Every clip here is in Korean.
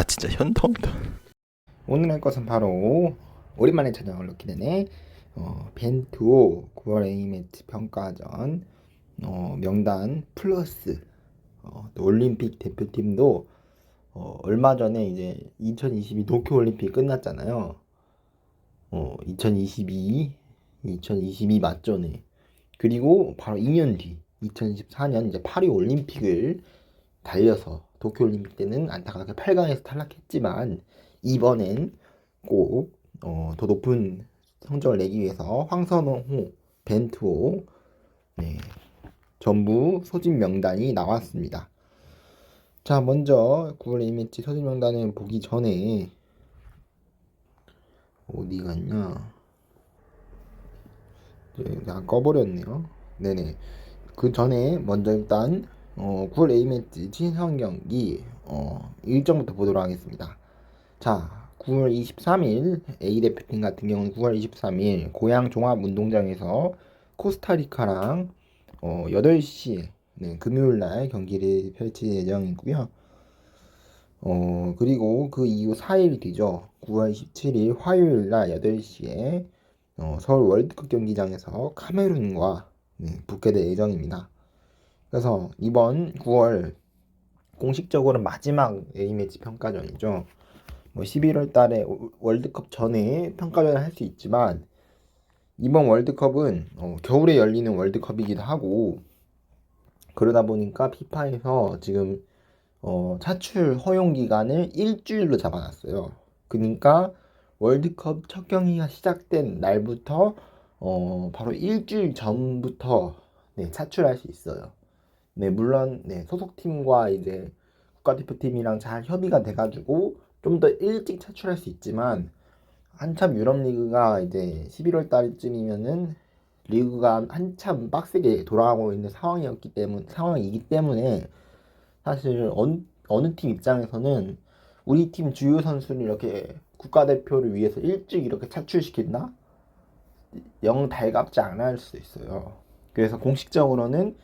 진짜 현타온다. 오늘 할 것은 바로 오랜만에 찾아온 럭키드네 벤투 9월 A매치 평가전 명단 플러스 또 올림픽 대표팀도 얼마 전에 이제 2022 도쿄올림픽 끝났잖아요. 2022 맞죠? 네. 그리고 바로 2년 뒤 2024년 이제 파리 올림픽을 달려서 도쿄올림픽 때는 안타깝게 8강에서 탈락했지만 이번엔 꼭 더 높은 성적을 내기 위해서 황선홍, 벤투호 전부 소집 명단이 나왔습니다. 자, 먼저 9월 A매치 소집 명단을 보기 전에 어디 갔냐? 다 꺼버렸네요. 네네. 그 전에 먼저 일단 9월 A매치 친선 경기 일정부터 보도록 하겠습니다. 자, 9월 23일 A대표팀 같은 경우는 9월 23일 고양 종합운동장에서 코스타리카랑 8시에 금요일날 경기를 펼칠 예정이고요. 그리고 그 이후 4일 뒤죠. 9월 17일 화요일날 8시에 서울 월드컵 경기장에서 카메룬과 붙게 될 예정입니다. 그래서 이번 9월 공식적으로 마지막 A매치 평가전이죠. 11월 달에 월드컵 전에 평가전을 할 수 있지만 이번 월드컵은 겨울에 열리는 월드컵이기도 하고 그러다 보니까 피파에서 지금 차출 허용 기간을 일주일로 잡아놨어요. 그러니까 월드컵 첫 경기가 시작된 날부터 바로 일주일 전부터 차출할 수 있어요. 물론 소속팀과 이제 국가대표팀이랑 잘 협의가 돼가지고 좀 더 일찍 차출할 수 있지만 한참 유럽 리그가 이제 11월 달쯤이면은 리그가 한참 빡세게 돌아가고 있는 상황이기 때문에 사실 어느 팀 입장에서는 우리 팀 주요 선수를 이렇게 국가대표를 위해서 일찍 이렇게 차출시킨다? 영 달갑지 않을 수도 있어요. 그래서 공식적으로는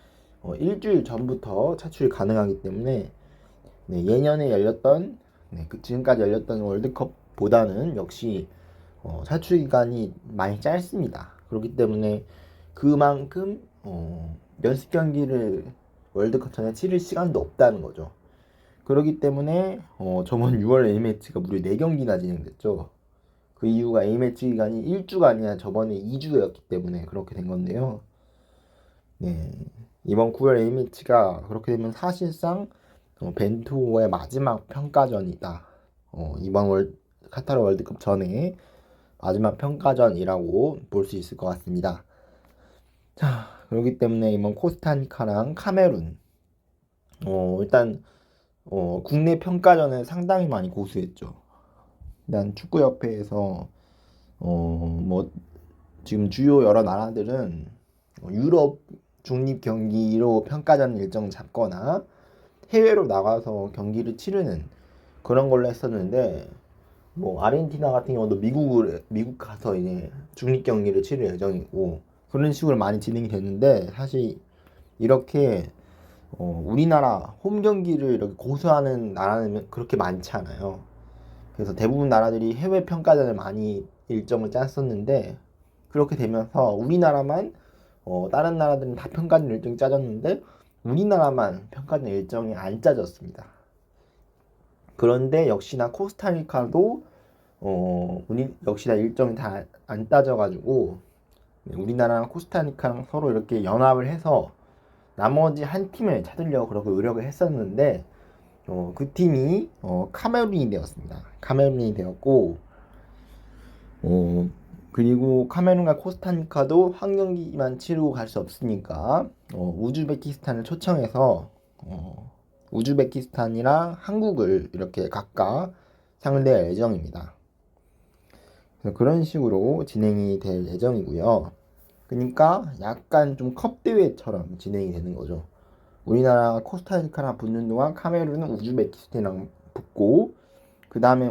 일주일 전부터 차출이 가능하기 때문에 예년에 열렸던 지금까지 열렸던 월드컵보다는 역시 차출 기간이 많이 짧습니다. 그렇기 때문에 그만큼 연습 경기를 월드컵 전에 치를 시간도 없다는 거죠. 그렇기 때문에 저번 6월 A매치가 무려 4경기나 진행됐죠. 그 이유가 A매치 기간이 1주가 아니라 저번에 2주였기 때문에 그렇게 된 건데요. 이번 9월 A매치가 그렇게 되면 사실상 벤투호의 마지막 평가전이다. 이번 카타르 월드컵 전에 마지막 평가전이라고 볼 수 있을 것 같습니다. 자, 그렇기 때문에 이번 코스타리카랑 카메룬 일단 국내 평가전은 상당히 많이 고수했죠. 일단 축구협회에서 뭐 지금 주요 여러 나라들은 유럽 중립 경기로 평가전 일정 잡거나 해외로 나가서 경기를 치르는 그런 걸로 했었는데 뭐 아르헨티나 같은 경우도 미국 가서 이제 중립 경기를 치를 예정이고 그런 식으로 많이 진행이 됐는데 사실 이렇게 우리나라 홈 경기를 이렇게 고수하는 나라는 그렇게 많지 않아요. 그래서 대부분 나라들이 해외 평가전을 많이 일정을 짰었는데 그렇게 되면서 우리나라만 다른 나라들은 다 평가전 일정이 짜졌는데 우리나라만 평가전 일정이 안 짜졌습니다. 그런데 역시나 코스타리카도 역시나 일정이 다 안 따져가지고 우리나라랑 코스타리카랑 서로 이렇게 연합을 해서 나머지 한 팀을 찾으려고 그렇게 노력을 했었는데 그 팀이 카메룬이 되었습니다. 카메룬이 되었고 그리고 카메룬과 코스타리카도 한 경기만 치르고 갈 수 없으니까 우즈베키스탄을 초청해서 우즈베키스탄이랑 한국을 이렇게 각각 상대할 예정입니다. 그래서 그런 식으로 진행이 될 예정이고요. 그러니까 약간 좀 컵 대회처럼 진행이 되는 거죠. 우리나라 코스타리카랑 붙는 동안 카메룬은 우즈베키스탄이랑 붙고 그 다음에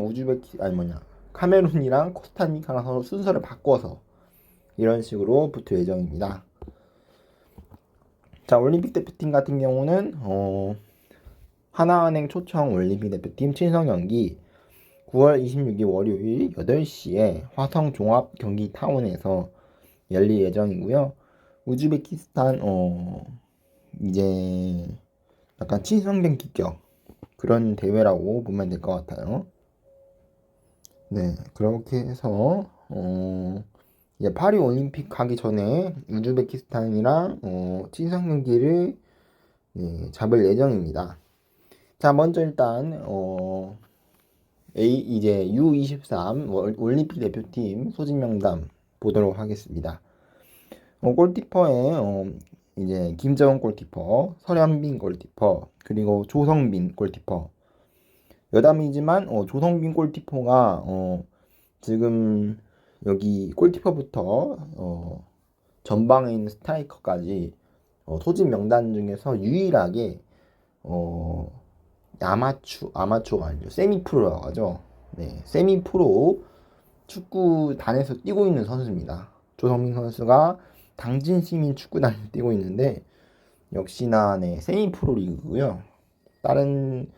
카메룬이랑 코스타리카랑 서로 순서를 바꿔서 이런 식으로 붙을 예정입니다. 자, 올림픽 대표팀 같은 경우는 하나은행 초청 올림픽 대표팀 친선 경기 9월 26일 월요일 8시에 화성 종합 경기 타운에서 열릴 예정이고요. 우즈베키스탄 이제 약간 친선 경기격 그런 대회라고 보면 될 것 같아요. 네, 그렇게 해서 이제 파리 올림픽 가기 전에 우즈베키스탄이랑 친선 경기를 잡을 예정입니다. 자, 먼저 일단 이제 U23 올림픽 대표팀 소집 명단 보도록 하겠습니다. 골키퍼에 이제 김재원 골키퍼, 설현빈 골키퍼, 그리고 조성빈 골키퍼. 여담이지만 조성빈 골키퍼가 지금 여기 골키퍼부터 전방에 있는 스트라이커까지 소집 명단 중에서 유일하게 아마추어가 아니죠. 세미프로라고 하죠. 네, 세미프로 축구단에서 뛰고 있는 선수입니다. 조성민 선수가 당진시민 축구단에서 뛰고 있는데 역시나 네, 세미프로 리그고요. 다른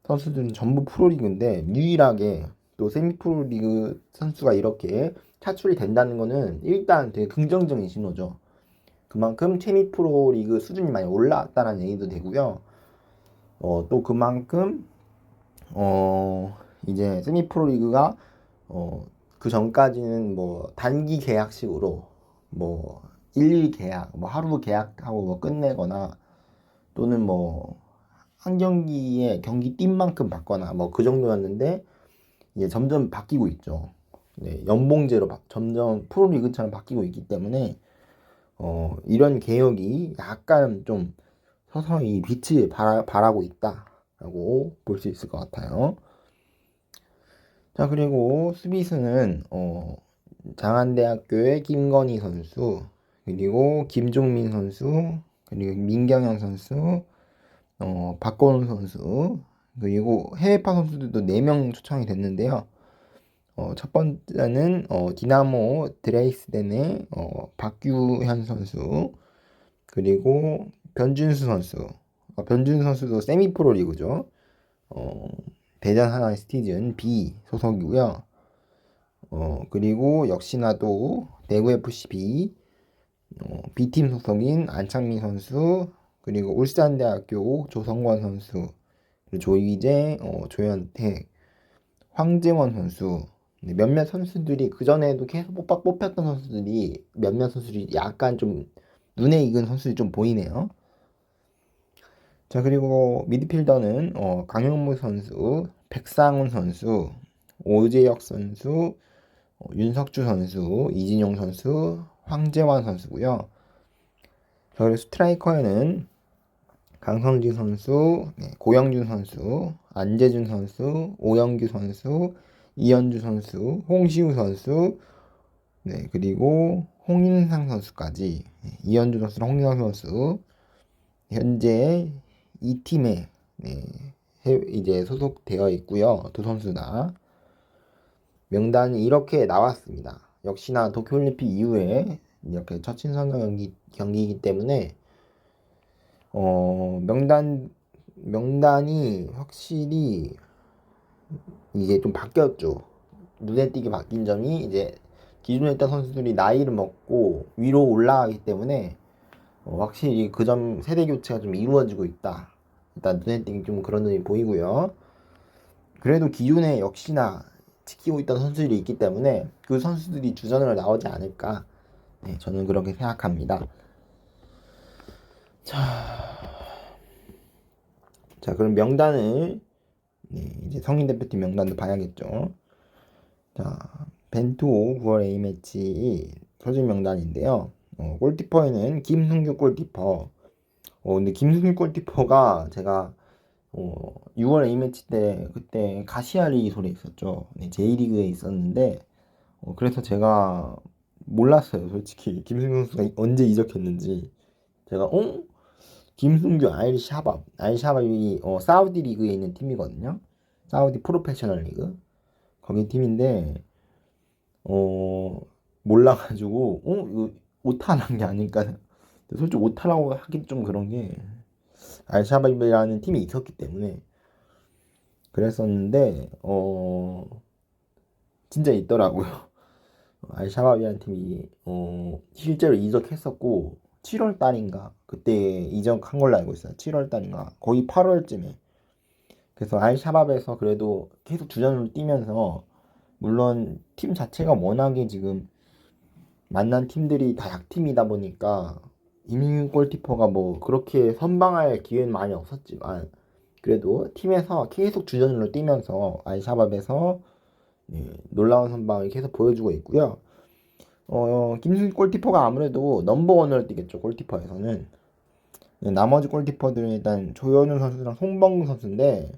선수들은 전부 프로리그인데 유일하게 또 세미프로 리그 선수가 이렇게 차출이 된다는 거는 일단 되게 긍정적인 신호죠. 그만큼 세미프로 리그 수준이 많이 올라왔다는 얘기도 되고요. 또 그만큼 이제 세미프로 리그가 그 전까지는 뭐 단기 계약식으로 뭐 일일 계약, 뭐 하루 계약하고 뭐 끝내거나 또는 뭐 한 경기에 경기 뛴 만큼 받거나 뭐 그 정도였는데 이제 점점 바뀌고 있죠. 네, 연봉제로 점점 프로리그처럼 바뀌고 있기 때문에 이런 개혁이 약간 좀 서서히 빛을 발하고 있다라고 볼 수 있을 것 같아요. 자, 그리고 수비수는 장안대학교의 김건희 선수, 그리고 김종민 선수, 그리고 민경현 선수, 박건우 선수, 그리고 해외파 선수들도 4명 초청이 됐는데요. 첫 번째는 디나모 드레이스덴의 박규현 선수, 그리고 변준수 선수. 변준수 선수도 세미프로 리그죠. 대전 하나의 시티즌 B 소속이고요. 그리고 역시나도 대구 FC B B팀 소속인 안창민 선수, 그리고 울산대학교 조성권 선수, 그리고 조이제, 조현택, 황재원 선수. 몇몇 선수들이 그 전에도 계속 뽑혔던 선수들이 몇몇 선수들이 약간 좀 눈에 익은 선수들이 좀 보이네요. 자, 그리고 미드필더는 강영무 선수, 백상훈 선수, 오재혁 선수, 윤석주 선수, 이진용 선수, 황재환 선수고요. 자, 그리고 스트라이커에는 강성진 선수, 고영준 선수, 안재준 선수, 오영규 선수, 이현주 선수, 홍시우 선수, 그리고 홍인상 선수까지 이현주 선수랑 홍인상 선수 현재 이 팀에 이제 소속되어 있고요. 두 선수 다 명단이 이렇게 나왔습니다. 역시나 도쿄올림픽 이후에 이렇게 첫 친선 경기이기 때문에 명단이 확실히 이게 좀 바뀌었죠. 눈에 띄게 바뀐 점이 이제 기존에 있던 선수들이 나이를 먹고 위로 올라가기 때문에 확실히 그 점 세대 교체가 좀 이루어지고 있다. 일단 눈에 띄게 좀 그런 눈이 보이고요. 그래도 기존에 역시나 지키고 있던 선수들이 있기 때문에 그 선수들이 주전으로 나오지 않을까. 저는 그렇게 생각합니다. 자, 그럼 명단을 이제 성인 대표팀 명단도 봐야겠죠. 자, 벤투 9월 A매치 소집 명단인데요. 골키퍼에는 김승규 골키퍼. 근데 김승규 골키퍼가 제가 6월 A매치 때 그때 가시아리 소리 있었죠. J리그에 있었는데 그래서 제가 몰랐어요. 솔직히 김승규 선수가 언제 이적했는지. 제가 김승규 알샤밥이 사우디 리그에 있는 팀이거든요. 사우디 프로페셔널 리그. 거기 팀인데 몰라가지고 이거 오타난 게 아닐까. 솔직히 오타라고 하기 좀 그런 게 알샤밥이라는 팀이 있었기 때문에 그랬었는데 진짜 있더라고요. 알샤밥이라는 팀이 실제로 이적했었고 7월 달인가 그때 이적한 걸로 알고 있어요. 7월 달인가 거의 8월쯤에. 그래서 알샤밥에서 그래도 계속 주전으로 뛰면서 물론 팀 자체가 워낙에 지금 만난 팀들이 다 약팀이다 보니까 이민규 골키퍼가 뭐 그렇게 선방할 기회는 많이 없었지만 그래도 팀에서 계속 주전으로 뛰면서 알샤밥에서 놀라운 선방을 계속 보여주고 있고요. 김승규 골키퍼가 아무래도 넘버원으로 뛰겠죠. 골키퍼에서는. 나머지 골키퍼들은 일단 조현우 선수랑 송범구 선수인데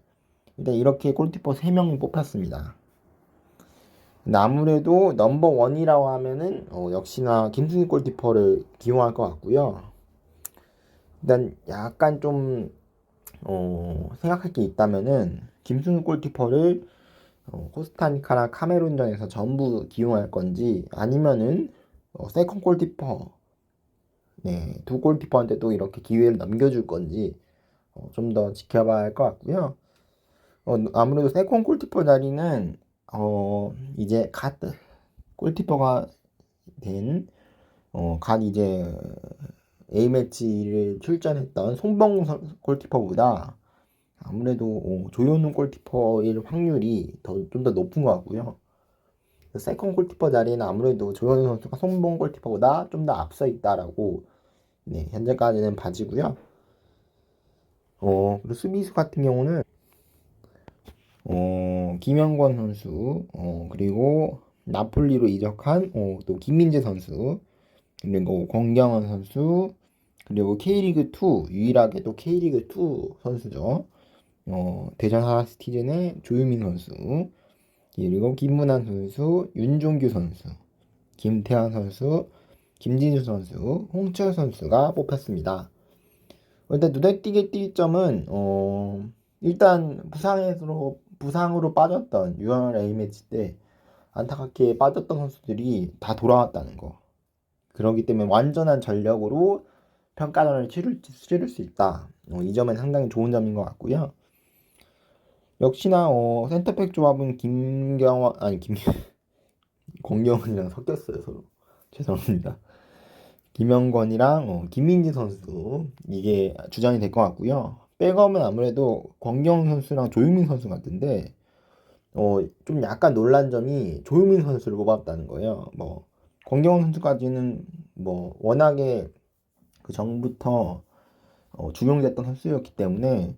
일단 이렇게 골키퍼 3명이 뽑혔습니다. 근데 아무래도 넘버원이라고 하면은 역시나 김승규 골키퍼를 기용할 것 같고요. 일단 약간 좀 생각할 게 있다면은 김승규 골키퍼를 코스타리카나 카메룬전에서 전부 기용할 건지 아니면은 세컨 골키퍼 두 골키퍼한테 또 이렇게 기회를 넘겨줄 건지 좀 더 지켜봐야 할 것 같고요. 아무래도 세컨 골키퍼 자리는 이제 갓 골키퍼가 된 갓 이제 A매치를 출전했던 송병구 골키퍼보다 아무래도 조현우 골키퍼일 확률이 좀 더 높은 것 같고요. 세컨 골키퍼 자리는 아무래도 조현우 선수가 송병구 골키퍼보다 좀 더 앞서 있다라고 현재까지는 봐지고요. 그리고 수비수 같은 경우는 김영권 선수, 그리고 나폴리로 이적한 또 김민재 선수, 그리고 권경원 선수, 그리고 K리그2 유일하게 또 K리그2 선수죠. 대전 하나시티즌의 조유민 선수, 그리고 김문환 선수, 윤종규 선수, 김태환 선수, 김진수 선수, 홍철 선수가 뽑혔습니다. 일단 눈에 띄게 띌 점은 일단 부상으로 빠졌던 6월 A매치 때 안타깝게 빠졌던 선수들이 다 돌아왔다는 거. 그렇기 때문에 완전한 전력으로 평가전을 치를 수 있다. 이 점은 상당히 좋은 점인 것 같고요. 역시나 센터백 조합은 김경원 아니 김 권경원이랑 섞였어요 서로. 죄송합니다. 김영권이랑 김민지 선수 이게 주장이 될 것 같고요. 백업은 아무래도 권경 선수랑 조유민 선수 같은데 좀 약간 놀란 점이 조유민 선수를 뽑았다는 거예요. 뭐 권경 선수까지는 뭐 워낙에 그 전부터 중용됐던 선수였기 때문에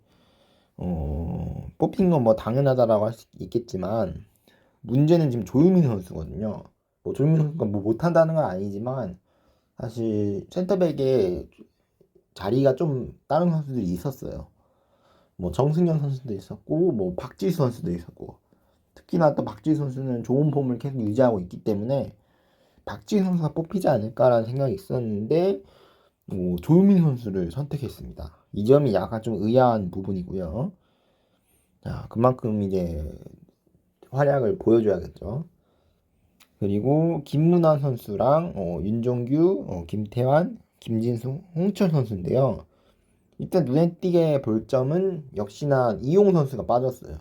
뽑힌 건 뭐 당연하다라고 할 수 있겠지만 문제는 지금 조유민 선수거든요. 뭐 조유민 선수가 뭐 못한다는 건 아니지만 사실 센터백에 자리가 좀 다른 선수들이 있었어요. 뭐 정승현 선수도 있었고 뭐 박지수 선수도 있었고 특히나 또 박지수 선수는 좋은 폼을 계속 유지하고 있기 때문에 박지수 선수가 뽑히지 않을까라는 생각이 있었는데 조유민 선수를 선택했습니다. 이 점이 약간 좀 의아한 부분이고요. 자, 그만큼 이제 활약을 보여줘야겠죠. 그리고 김문환 선수랑 윤종규, 김태환, 김진수, 홍철 선수인데요. 일단 눈에 띄게 볼 점은 역시나 이용 선수가 빠졌어요.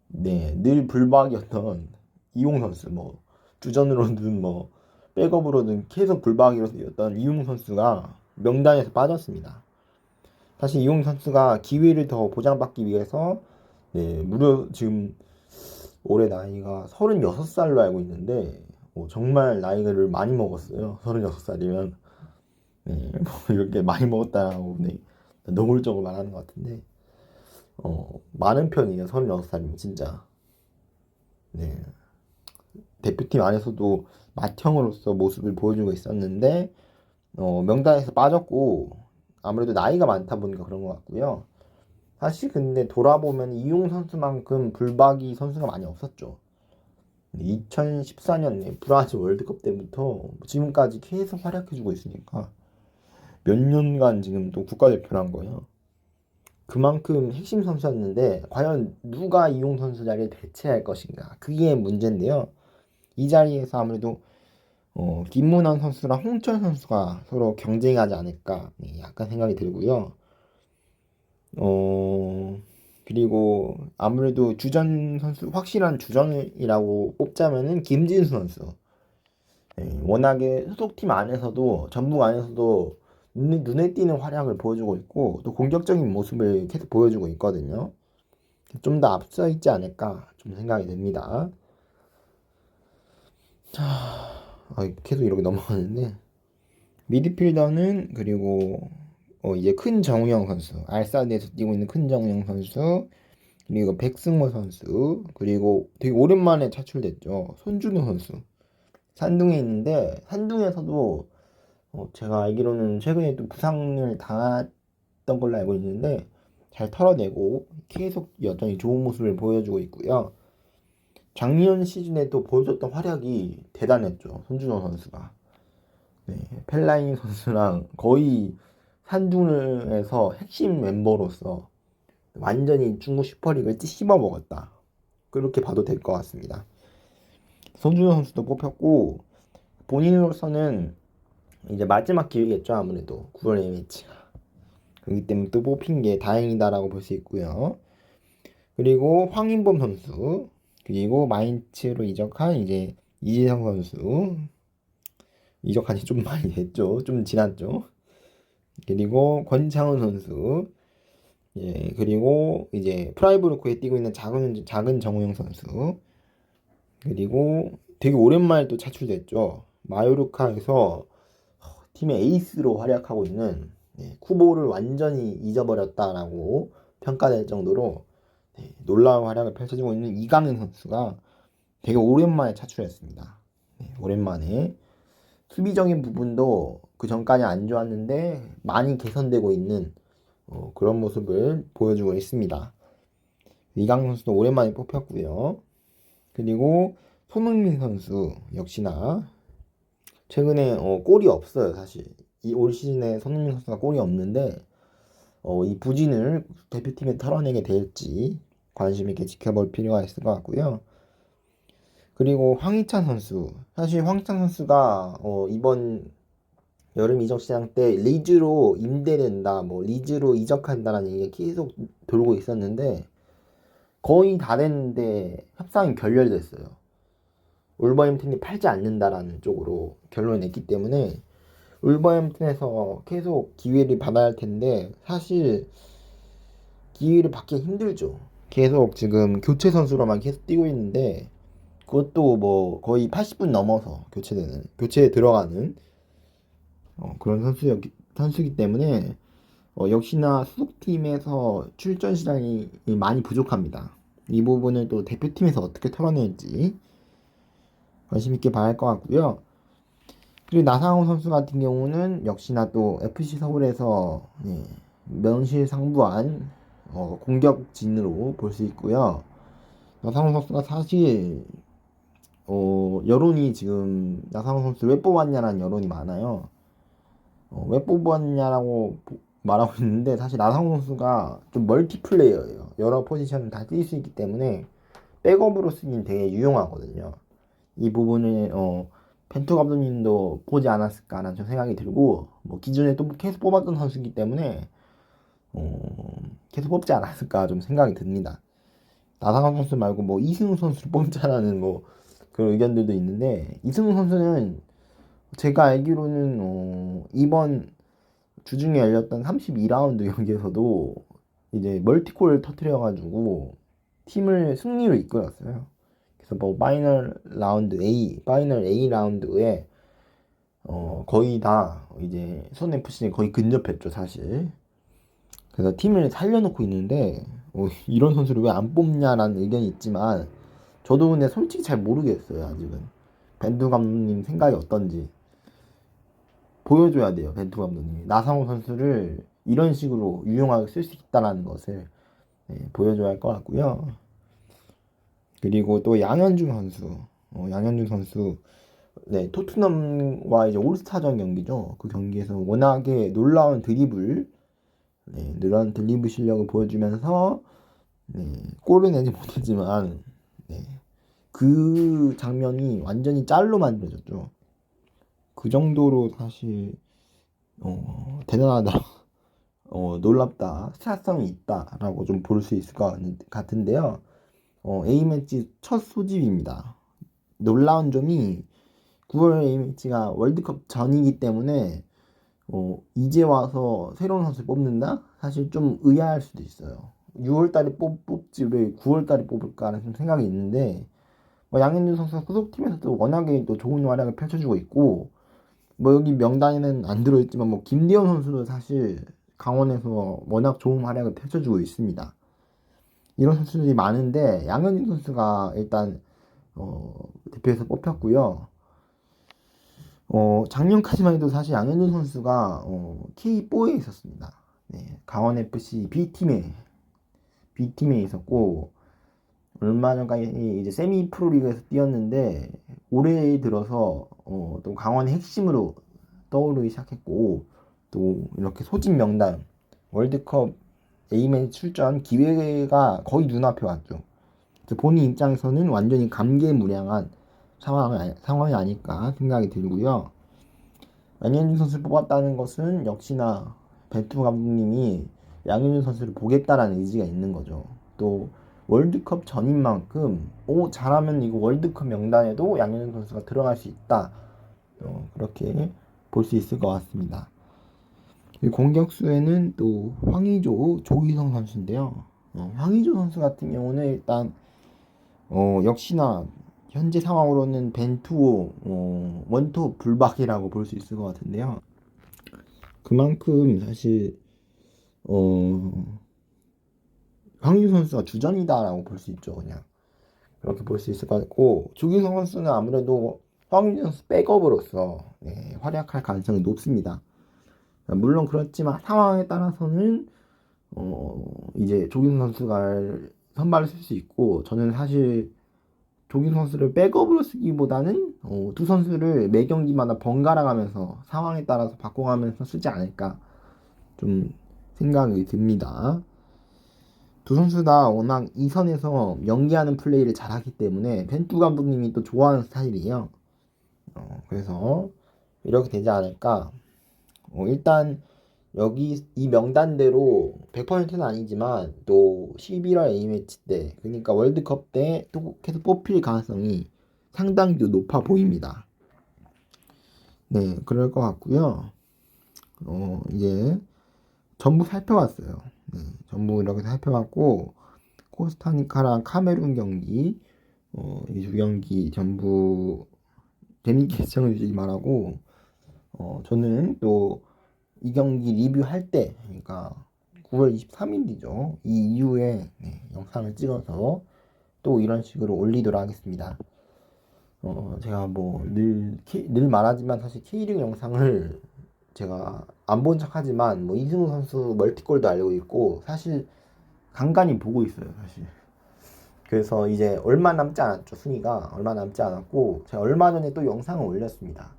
네, 늘 불박이었던 이용 선수, 뭐 주전으로든 뭐 백업으로든 계속 불박이었던 이용 선수가 명단에서 빠졌습니다. 사실 이용 선수가 기회를 더 보장받기 위해서 무려 지금 올해 나이가 36살로 알고 있는데 정말 나이를 많이 먹었어요. 36살이면 뭐 이렇게 많이 먹었다고 노골적으로 말하는 것 같은데 많은 편이에요. 36살이면 진짜. 네. 대표팀 안에서도 맏형으로서 모습을 보여주고 있었는데 명단에서 빠졌고 아무래도 나이가 많다 보니까 그런 것 같고요. 사실 근데 돌아보면 이용 선수만큼 불박이 선수가 많이 없었죠. 2014년 브라질 월드컵 때부터 지금까지 계속 활약해주고 있으니까 몇 년간 지금 또 국가대표를 한 거예요. 그만큼 핵심 선수였는데 과연 누가 이용 선수 자리를 대체할 것인가 그게 문제인데요. 이 자리에서 아무래도 김문환 선수랑 홍철 선수가 서로 경쟁하지 않을까 약간 생각이 들고요. 어, 그리고 아무래도 주전 선수, 확실한 주전이라고 뽑자면은 김진수 선수. 네, 워낙에 소속팀 안에서도, 전북 안에서도 눈에 띄는 활약을 보여주고 있고, 또 공격적인 모습을 계속 보여주고 있거든요. 좀 더 앞서 있지 않을까 좀 생각이 듭니다. 계속 이렇게 넘어가는데, 미드필더는 그리고 이제 큰 정우영 선수, 알사드에서 뛰고 있는 큰 정우영 선수, 그리고 백승호 선수, 그리고 되게 오랜만에 차출됐죠. 손준호 선수. 산둥에 있는데 산둥에서도 제가 알기로는 최근에 또 부상을 당했던 걸로 알고 있는데 잘 털어내고 계속 여전히 좋은 모습을 보여주고 있고요. 작년 시즌에 또 보여줬던 활약이 대단했죠. 손준호 선수가. 네, 펠라인 선수랑 거의 산둥에서 핵심 멤버로서 완전히 중국 슈퍼리그를 씹어 먹었다. 그렇게 봐도 될 것 같습니다. 손준호 선수도 뽑혔고 본인으로서는 이제 마지막 기회겠죠. 아무래도 9월 A매치가 그렇기 때문에 또 뽑힌 게 다행이다라고 볼 수 있고요. 그리고 황인범 선수, 그리고 마인츠로 이적한 이제 이재성 선수, 이적한 지 좀 많이 됐죠. 좀 지났죠. 그리고 권창훈 선수, 예, 그리고 이제 프라이브루크에 뛰고 있는 작은 정우영 선수, 그리고 되게 오랜만에 또 차출됐죠. 마요르카에서 팀의 에이스로 활약하고 있는 쿠보를 완전히 잊어버렸다라고 평가될 정도로 놀라운 활약을 펼쳐주고 있는 이강인 선수가 되게 오랜만에 차출했습니다. 오랜만에 수비적인 부분도 그 전까지 안 좋았는데 많이 개선되고 있는 그런 모습을 보여주고 있습니다. 이강인 선수도 오랜만에 뽑혔고요. 그리고 손흥민 선수 역시나 최근에 골이 없어요. 사실 이 올 시즌에 손흥민 선수가 골이 없는데 이 부진을 대표팀에 털어내게 될지 관심 있게 지켜볼 필요가 있을 것 같고요. 그리고 황희찬 선수, 사실 황희찬 선수가 이번 여름 이적 시장 때 리즈로 임대된다, 뭐 리즈로 이적한다라는 얘기가 계속 돌고 있었는데 거의 다 됐는데 협상이 결렬됐어요. 울버햄튼이 팔지 않는다라는 쪽으로 결론을 냈기 때문에 울버햄튼에서 계속 기회를 받아야 할 텐데 사실 기회를 받기 힘들죠. 계속 지금 교체 선수로만 계속 뛰고 있는데 그것도 뭐 거의 80분 넘어서 교체에 들어가는 그런 선수이기 때문에 역시나 소속팀에서 출전 시간이 많이 부족합니다. 이 부분을 또 대표팀에서 어떻게 털어낼지 관심 있게 봐야 할 것 같고요. 그리고 나상호 선수 같은 경우는 역시나 또 FC 서울에서 명실상부한 공격진으로 볼 수 있고요. 나상호 선수가 사실 여론이 지금 나상호 선수 왜 뽑았냐라는 여론이 많아요. 왜 뽑았냐라고 말하고 있는데 사실 나상호 선수가 좀 멀티플레이어예요. 여러 포지션을 다 뛸 수 있기 때문에 백업으로 쓰긴 되게 유용하거든요. 이 부분을 펜투 감독님도 보지 않았을까라는 생각이 들고 뭐 기존에 또 계속 뽑았던 선수이기 때문에 계속 뽑지 않았을까 좀 생각이 듭니다. 나상호 선수 말고 뭐 이승우 선수를 뽑자라는 뭐 그런 의견들도 있는데 이승우 선수는 제가 알기로는 이번 주중에 열렸던 32라운드 경기에서도 이제 멀티골을 터트려가지고 팀을 승리로 이끌었어요. 그래서 뭐 파이널 A 라운드에 거의 다 이제 손 FC에 거의 근접했죠 사실. 그래서 팀을 살려놓고 있는데 이런 선수를 왜 안 뽑냐라는 의견이 있지만 저도 근데 솔직히 잘 모르겠어요 아직은. 벤투 감독님 생각이 어떤지 보여줘야 돼요. 벤투 감독님이 나상호 선수를 이런 식으로 유용하게 쓸 수 있다는 것을 보여줘야 할 것 같고요. 그리고 또 양현준 선수 토트넘과 이제 올스타전 경기죠. 그 경기에서 워낙에 놀라운 드리블 실력을 보여주면서 골을 내지 못했지만 그 장면이 완전히 짤로 만들어졌죠. 그 정도로 사실 대단하다. 놀랍다, 스타성이 있다라고 좀 볼 수 있을 것 같은데요. A매치 첫 소집입니다. 놀라운 점이 9월 A매치가 월드컵 전이기 때문에 이제 와서 새로운 선수 뽑는다? 사실 좀 의아할 수도 있어요. 6월 달에 뽑지 왜 9월 달에 뽑을까라는 좀 생각이 있는데, 양현준 선수가 소속팀에서도 워낙에 또 좋은 활약을 펼쳐주고 있고, 여기 명단에는 안 들어있지만 김대현 선수도 사실 강원에서 워낙 좋은 활약을 펼쳐주고 있습니다. 이런 선수들이 많은데 양현준 선수가 일단 대표에서 뽑혔고요. 작년까지만 해도 사실 양현준 선수가 K4에 있었습니다. 네, 강원 FC B팀에 있었고, 얼마 전까지 이제 세미 프로리그에서 뛰었는데 올해 들어서 또 강원의 핵심으로 떠오르기 시작했고, 또 이렇게 소집 명단 월드컵 A매치 출전 기회가 거의 눈앞에 왔죠. 본인 입장에서는 완전히 감개무량한 상황이 아닐까 생각이 들고요. 양현준 선수를 뽑았다는 것은 역시나 벤투 감독님이 양현준 선수를 보겠다라는 의지가 있는 거죠. 또 월드컵 전인 만큼 잘하면 이거 월드컵 명단에도 양현준 선수가 들어갈 수 있다. 그렇게 볼 수 있을 것 같습니다. 공격수에는 또 황의조, 조기성 선수인데요. 황의조 선수 같은 경우는 일단 역시나 현재 상황으로는 벤투호 원톱 불박이라고 볼 수 있을 것 같은데요. 그만큼 사실 황의조 선수가 주전이다라고 볼 수 있죠. 그냥 그렇게 볼 수 있을 것 같고, 조기성 선수는 아무래도 황의조 선수 백업으로서 활약할 가능성이 높습니다. 물론 그렇지만 상황에 따라서는 이제 조기성 선수가 선발을 쓸 수 있고, 저는 사실 조기성 선수를 백업으로 쓰기보다는 두 선수를 매 경기마다 번갈아 가면서 상황에 따라서 바꿔가면서 쓰지 않을까 좀 생각이 듭니다. 두 선수 다 워낙 이 선에서 연기하는 플레이를 잘하기 때문에 벤투 감독님이 또 좋아하는 스타일이에요. 그래서 이렇게 되지 않을까. 일단 여기 이 명단대로 100%는 아니지만 또 11월 A매치 때, 그러니까 월드컵 때 또 계속 뽑힐 가능성이 상당히 높아 보입니다. 네, 그럴 것 같고요. 이제 전부 살펴봤어요. 네, 전부 이렇게 살펴봤고, 코스타리카랑 카메룬 경기, 이 두 경기 전부 재밌게 시청해주시기 바라고, 저는 또 이 경기 리뷰할 때, 그러니까 9월 23일이죠. 이 이후에 영상을 찍어서 또 이런 식으로 올리도록 하겠습니다. 제가 늘 말하지만 사실 K리그 영상을 제가 안 본 척하지만 이승우 선수 멀티골도 알고 있고 사실 간간히 보고 있어요, 사실. 그래서 이제 얼마 남지 않았죠. 순위가 얼마 남지 않았고, 제가 얼마 전에 또 영상을 올렸습니다.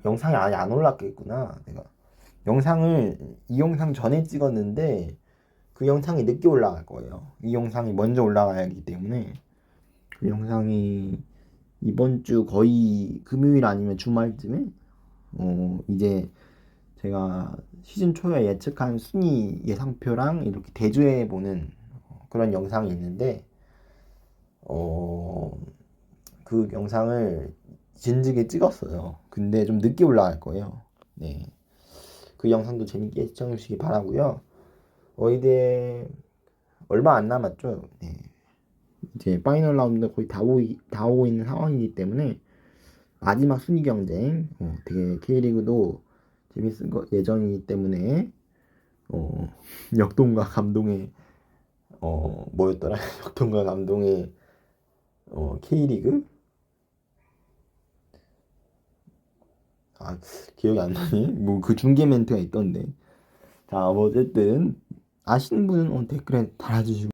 영상이 아예 안 올랐겠구나. 내가 이 영상 전에 찍었는데 그 영상이 늦게 올라갈 거예요. 이 영상이 먼저 올라가야 하기 때문에 그 영상이 이번 주 거의 금요일 아니면 주말쯤에 이제 제가 시즌 초에 예측한 순위 예상표랑 이렇게 대조해 보는 그런 영상이 있는데 그 영상을 진즉에 찍었어요. 근데 좀 늦게 올라갈 거예요. 네. 그 영상도 재밌게 시청해 주시기 바라고요. 이제 얼마 안 남았죠. 네. 이제 파이널 라운드 거의 다 오고 있는 상황이기 때문에 마지막 순위 경쟁 되게 K리그도 재밌을 예정이기 때문에 역동과 감동의 뭐였더라? 역동과 감동의 K리그? 기억이 안 나니? 그 중계 멘트가 있던데. 자, 어쨌든 아시는 분은 댓글에 달아주시고